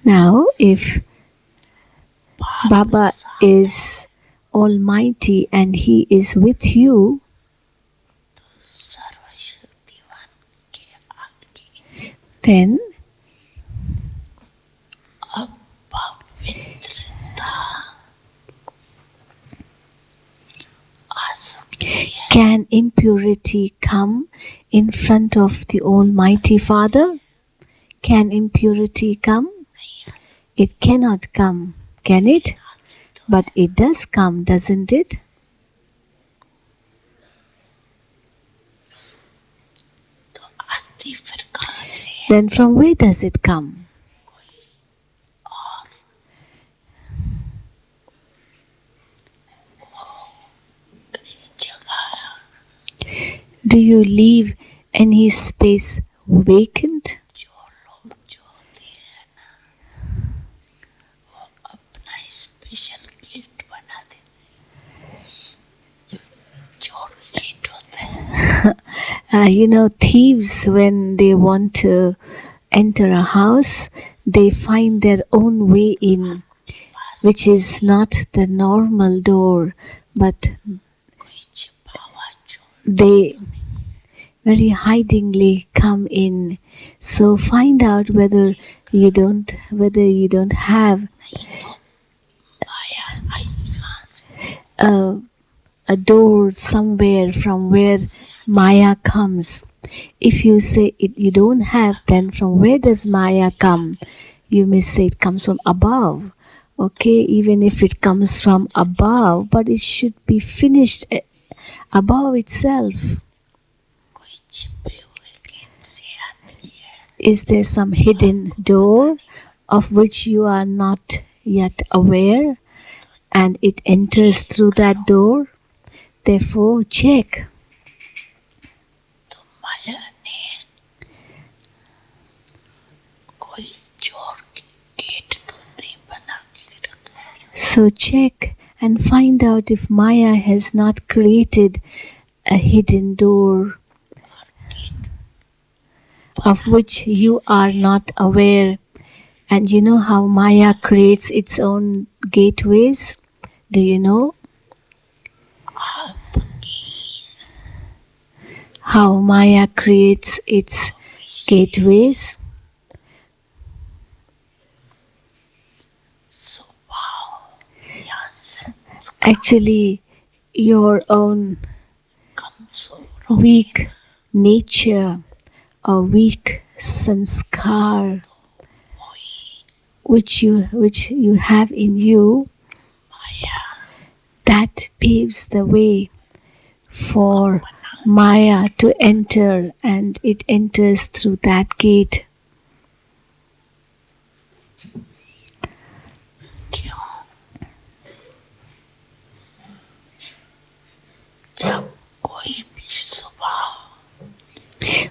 Now, if Baba is Almighty and He is with you, then can impurity come in front of the Almighty Father? Can impurity come? It cannot come, can it? But it does come, doesn't it? Then from where does it come? Do you leave any space vacant? Thieves, when they want to enter a house, they find their own way in, which is not the normal door, but they very hidingly come in. So find out whether you don't have a door somewhere from where Maya comes. If you say you don't have, then from where does Maya come? You may say it comes from above. Okay, even if it comes from above, but it should be finished above itself. Is there some hidden door of which you are not yet aware, and it enters through that door? Therefore, check. So check and find out if Maya has not created a hidden door of which you are not aware. And you know how Maya creates its own gateways? Do you know? How Maya creates its gateways? Actually, your own weak nature or weak sanskar which you have in you, that paves the way for Maya to enter, and it enters through that gate.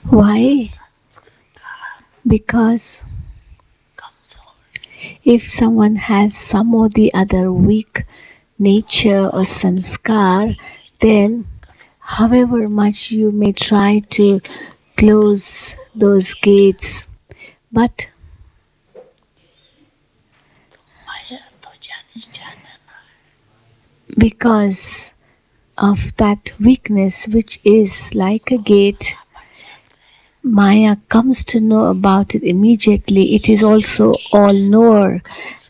Why? Because if someone has some or the other weak nature or sanskar, then however much you may try to close those gates, but because of that weakness, which is like a gate, Maya comes to know about it immediately. It is also all-knower,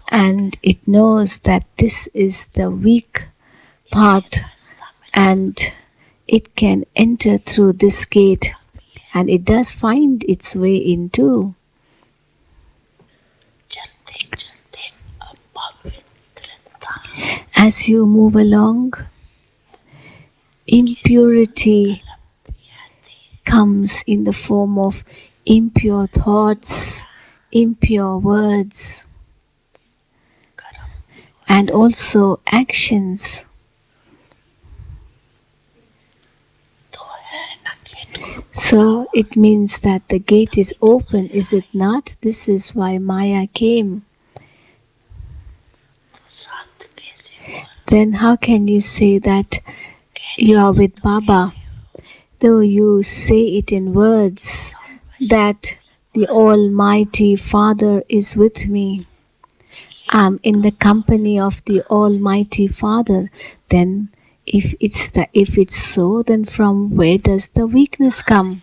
and it knows that this is the weak part, and it can enter through this gate, and it does find its way in too. As you move along, impurity comes in the form of impure thoughts, impure words, and also actions. So it means that the gate is open, is it not? This is why Maya came. Then how can you say that you are with Baba, though you say it in words that the Almighty Father is with me. I'm in the company of the Almighty Father. Then if it's so, then from where does the weakness come?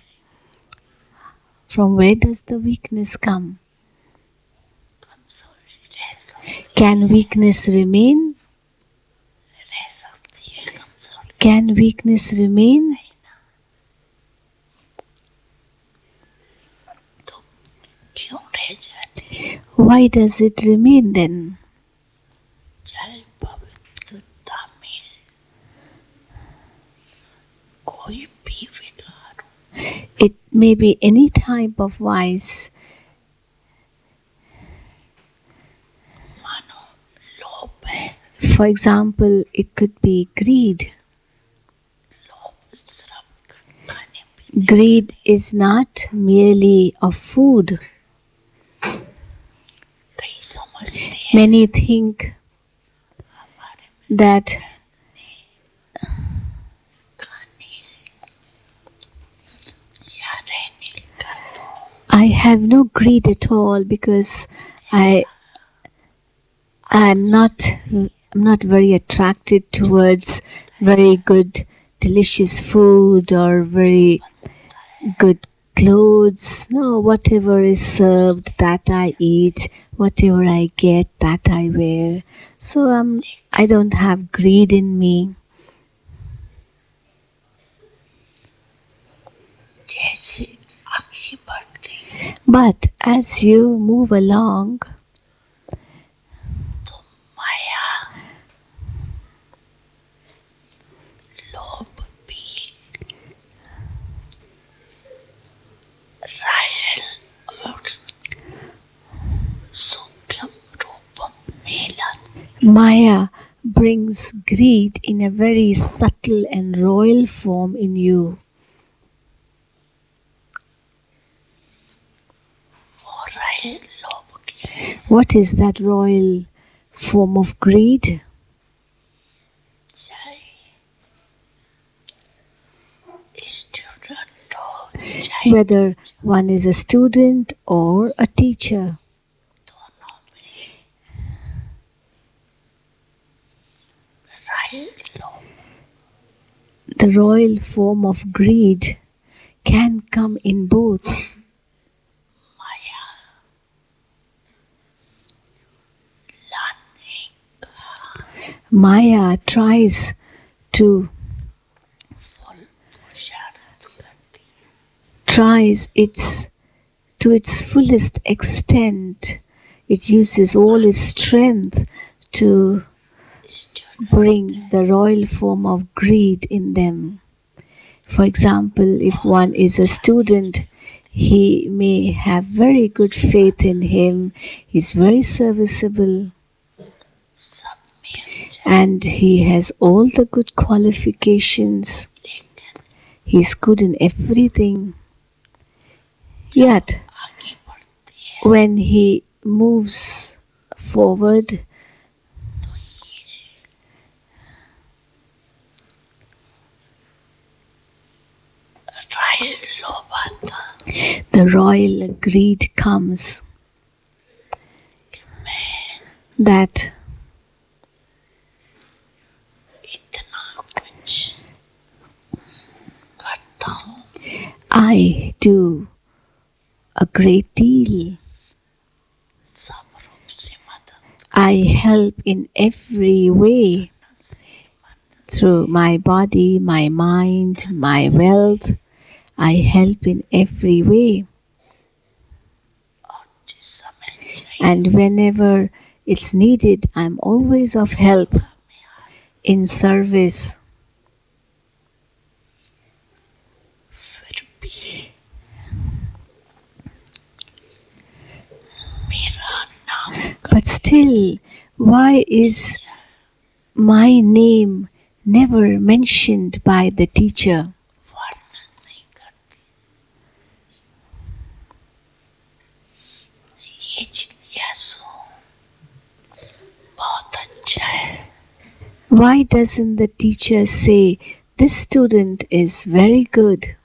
From where does the weakness come? Can weakness remain? Can weakness remain? Why does it remain then? It may be any type of vice. For example, it could be greed. Greed is not merely of food. Many think that I have no greed at all because I'm not very attracted towards very good delicious food or very good clothes. No, whatever is served, that I eat. Whatever I get, that I wear. So I don't have greed in me. But as you move along, Maya brings greed in a very subtle and royal form in you. What is that royal form of greed? Whether one is a student or a teacher. The royal form of greed can come in both. Maya tries to its fullest extent. It uses all its strength to bring the royal form of greed in them. For example, if one is a student, he may have very good faith in him, he's very serviceable, and he has all the good qualifications. He's good in everything. Yet, when he moves forward, the royal greed comes that I do a great deal. I help in every way through my body, my mind, my wealth. I help in every way. And whenever it's needed, I'm always of help in service. But still, why is my name never mentioned by the teacher? Why doesn't the teacher say, this student is very good?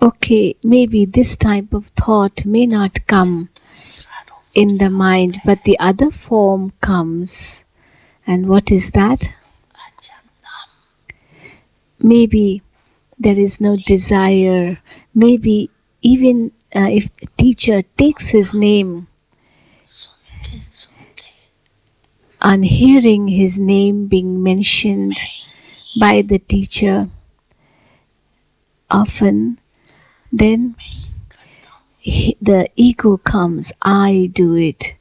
okay, maybe this type of thought may not come in the mind, but the other form comes. And what is that? Maybe there is no desire. Maybe even if the teacher takes his name, on hearing his name being mentioned by the teacher, often then the ego comes. I do it.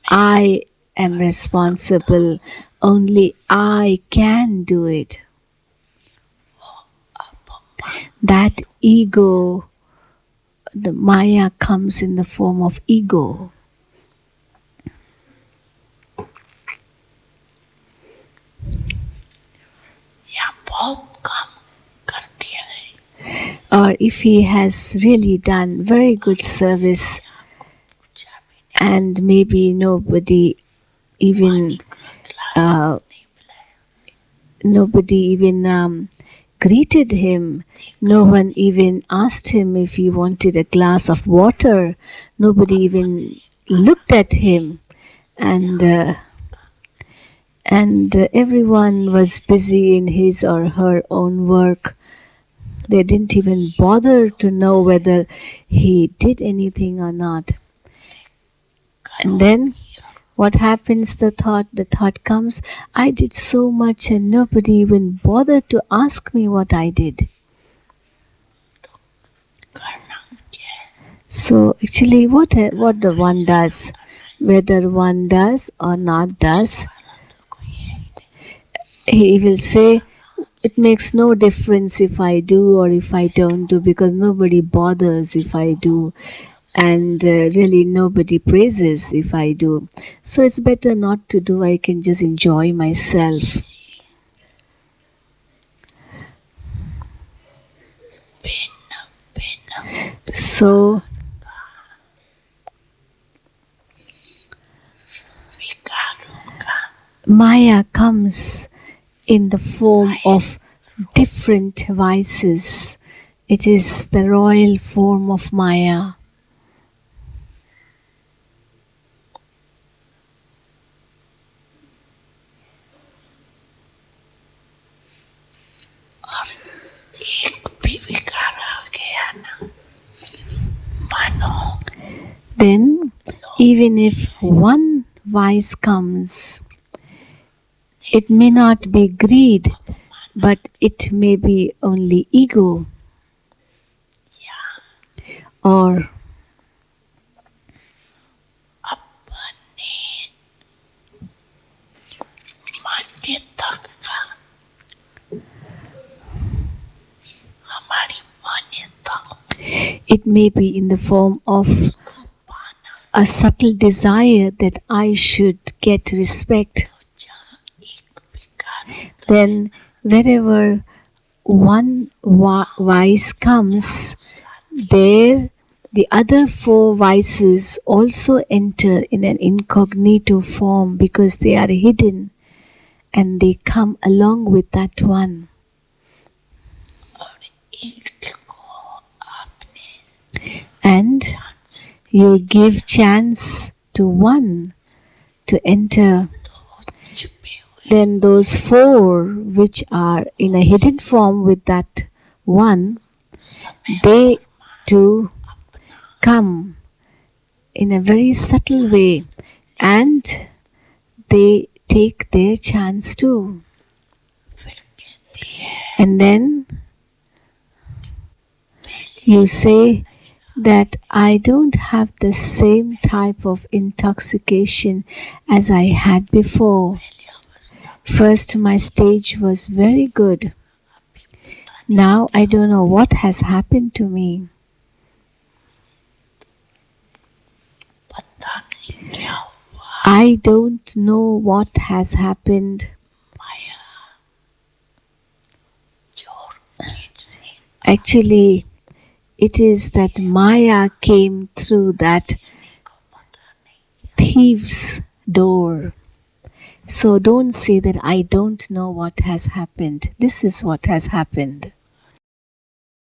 I am responsible. Only I can do it. That ego, the Maya comes in the form of ego. Or if he has really done very good service and maybe nobody even greeted him, no one even asked him if he wanted a glass of water, nobody even looked at him, and everyone was busy in his or her own work. They didn't even bother to know whether he did anything or not. And then what happens? The thought comes, I did so much and nobody even bothered to ask me what I did. So actually what the one does, whether one does or not does, he will say, it makes no difference if I do or if I don't do, because nobody bothers if I do, and really nobody praises if I do. So it's better not to do. I can just enjoy myself. So Maya comes in the form of different vices. It is the royal form of Maya. Then, even if one vice comes, it may not be greed, but it may be only ego, or it may be in the form of a subtle desire that I should get respect. Then wherever one vice comes, there the other four vices also enter in an incognito form, because they are hidden and they come along with that one. And you give chance to one to enter. Then those four which are in a hidden form with that one, they too come in a very subtle way, and they take their chance too. And then you say that I don't have the same type of intoxication as I had before. First, my stage was very good. Now I don't know what has happened to me. I don't know what has happened. Actually, it is that Maya came through that thief's door. So don't say that I don't know what has happened. This is what has happened.